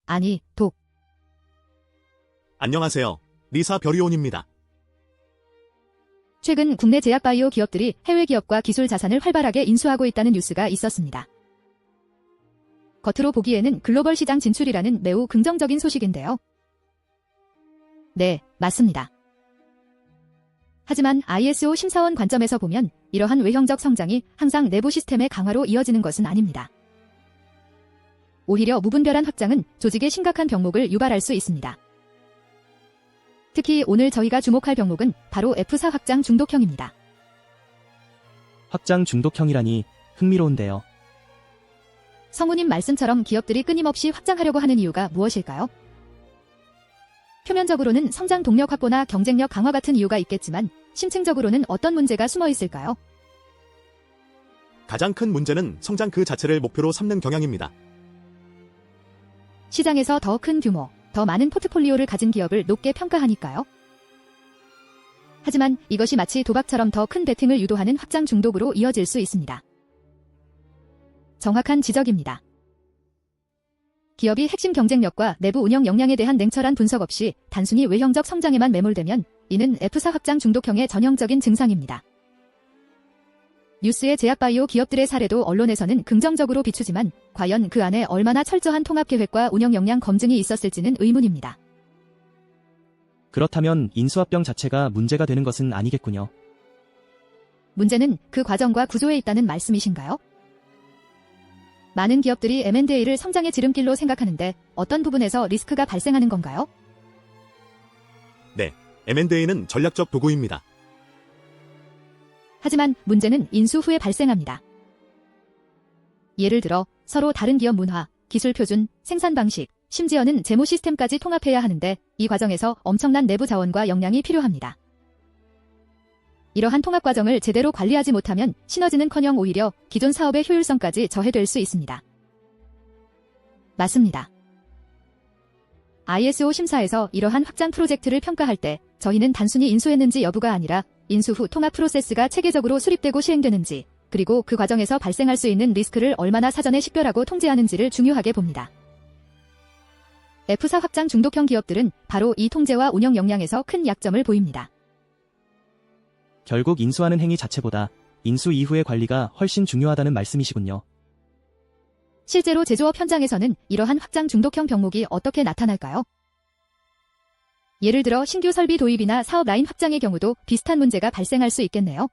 아니, 독. 안녕하세요. 리사 별이온입니다. 최근 국내 제약바이오 기업들이 해외 기업과 기술 자산을 활발하게 인수하고 있다는 뉴스가 있었습니다. 겉으로 보기에는 글로벌 시장 진출이라는 매우 긍정적인 소식인데요. 네, 맞습니다. 하지만 ISO 심사원 관점에서 보면 이러한 외형적 성장이 항상 내부 시스템의 강화로 이어지는 것은 아닙니다. 오히려 무분별한 확장은 조직의 심각한 병목을 유발할 수 있습니다. 특히 오늘 저희가 주목할 병목은 바로 F4 확장 중독형입니다. 확장 중독형이라니 흥미로운데요. 성우님 말씀처럼 기업들이 끊임없이 확장하려고 하는 이유가 무엇일까요? 표면적으로는 성장 동력 확보나 경쟁력 강화 같은 이유가 있겠지만 심층적으로는 어떤 문제가 숨어 있을까요? 가장 큰 문제는 성장 그 자체를 목표로 삼는 경향입니다. 시장에서 더 큰 규모, 더 많은 포트폴리오를 가진 기업을 높게 평가하니까요. 하지만 이것이 마치 도박처럼 더 큰 베팅을 유도하는 확장 중독으로 이어질 수 있습니다. 정확한 지적입니다. 기업이 핵심 경쟁력과 내부 운영 역량에 대한 냉철한 분석 없이 단순히 외형적 성장에만 매몰되면 이는 F4 확장 중독형의 전형적인 증상입니다. 뉴스의 제약바이오 기업들의 사례도 언론에서는 긍정적으로 비추지만 과연 그 안에 얼마나 철저한 통합계획과 운영 역량 검증이 있었을지는 의문입니다. 그렇다면 인수합병 자체가 문제가 되는 것은 아니겠군요. 문제는 그 과정과 구조에 있다는 말씀이신가요? 많은 기업들이 M&A를 성장의 지름길로 생각하는데 어떤 부분에서 리스크가 발생하는 건가요? 네, M&A는 전략적 도구입니다. 하지만 문제는 인수 후에 발생합니다. 예를 들어 서로 다른 기업 문화, 기술 표준, 생산 방식, 심지어는 재무 시스템까지 통합해야 하는데 이 과정에서 엄청난 내부 자원과 역량이 필요합니다. 이러한 통합 과정을 제대로 관리하지 못하면 시너지는커녕 오히려 기존 사업의 효율성까지 저해될 수 있습니다. 맞습니다. ISO 심사에서 이러한 확장 프로젝트를 평가할 때 저희는 단순히 인수했는지 여부가 아니라 인수 후 통합 프로세스가 체계적으로 수립되고 시행되는지, 그리고 그 과정에서 발생할 수 있는 리스크를 얼마나 사전에 식별하고 통제하는지를 중요하게 봅니다. F4 확장 중독형 기업들은 바로 이 통제와 운영 역량에서 큰 약점을 보입니다. 결국 인수하는 행위 자체보다 인수 이후의 관리가 훨씬 중요하다는 말씀이시군요. 실제로 제조업 현장에서는 이러한 확장 중독형 병목이 어떻게 나타날까요? 예를 들어 신규 설비 도입이나 사업 라인 확장의 경우도 비슷한 문제가 발생할 수 있겠네요.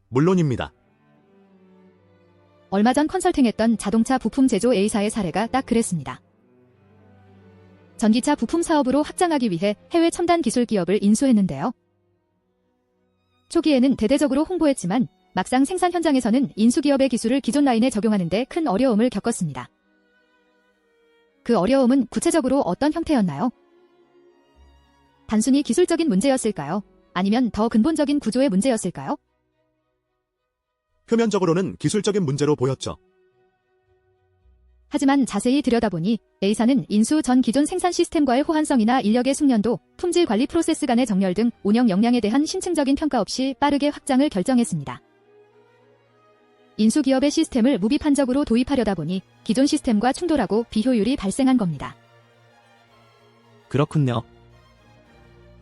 물론입니다. 얼마 전 컨설팅했던 자동차 부품 제조 A사의 사례가 딱 그랬습니다. 전기차 부품 사업으로 확장하기 위해 해외 첨단 기술 기업을 인수했는데요. 초기에는 대대적으로 홍보했지만 막상 생산 현장에서는 인수기업의 기술을 기존 라인에 적용하는 데 큰 어려움을 겪었습니다. 그 어려움은 구체적으로 어떤 형태였나요? 단순히 기술적인 문제였을까요? 아니면 더 근본적인 구조의 문제였을까요? 표면적으로는 기술적인 문제로 보였죠. 하지만 자세히 들여다보니 A사는 인수 전 기존 생산 시스템과의 호환성이나 인력의 숙련도, 품질 관리 프로세스 간의 정렬 등 운영 역량에 대한 심층적인 평가 없이 빠르게 확장을 결정했습니다. 인수 기업의 시스템을 무비판적으로 도입하려다 보니 기존 시스템과 충돌하고 비효율이 발생한 겁니다. 그렇군요.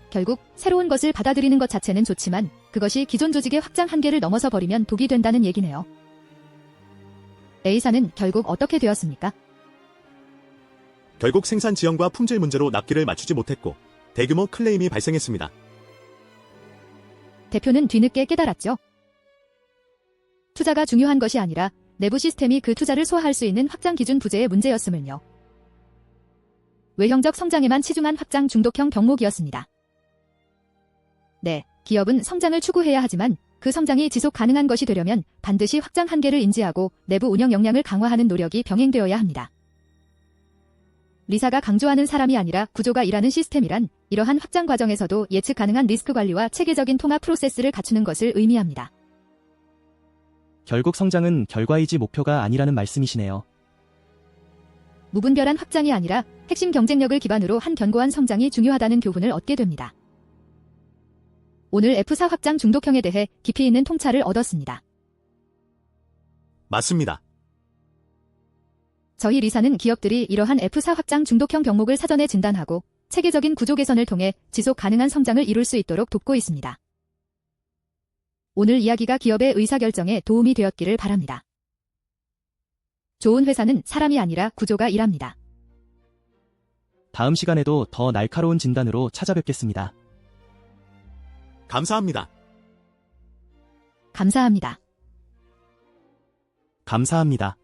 결국 새로운 것을 받아들이는 것 자체는 좋지만 그것이 기존 조직의 확장 한계를 넘어서 버리면 독이 된다는 얘기네요. A사는 결국 어떻게 되었습니까? 결국 생산 지연과 품질 문제로 납기를 맞추지 못했고 대규모 클레임이 발생했습니다. 대표는 뒤늦게 깨달았죠. 투자가 중요한 것이 아니라 내부 시스템이 그 투자를 소화할 수 있는 확장 기준 부재의 문제였음을요. 외형적 성장에만 치중한 확장 중독형 병목이었습니다. 네, 기업은 성장을 추구해야 하지만 그 성장이 지속 가능한 것이 되려면 반드시 확장 한계를 인지하고 내부 운영 역량을 강화하는 노력이 병행되어야 합니다. 리사가 강조하는 사람이 아니라 구조가 일하는 시스템이란 이러한 확장 과정에서도 예측 가능한 리스크 관리와 체계적인 통합 프로세스를 갖추는 것을 의미합니다. 결국 성장은 결과이지 목표가 아니라는 말씀이시네요. 무분별한 확장이 아니라 핵심 경쟁력을 기반으로 한 견고한 성장이 중요하다는 교훈을 얻게 됩니다. 오늘 F4 확장 중독형에 대해 깊이 있는 통찰을 얻었습니다. 맞습니다. 저희 리사는 기업들이 이러한 F4 확장 중독형 병목을 사전에 진단하고 체계적인 구조 개선을 통해 지속 가능한 성장을 이룰 수 있도록 돕고 있습니다. 오늘 이야기가 기업의 의사결정에 도움이 되었기를 바랍니다. 좋은 회사는 사람이 아니라 구조가 일합니다. 다음 시간에도 더 날카로운 진단으로 찾아뵙겠습니다. 감사합니다. 감사합니다. 감사합니다.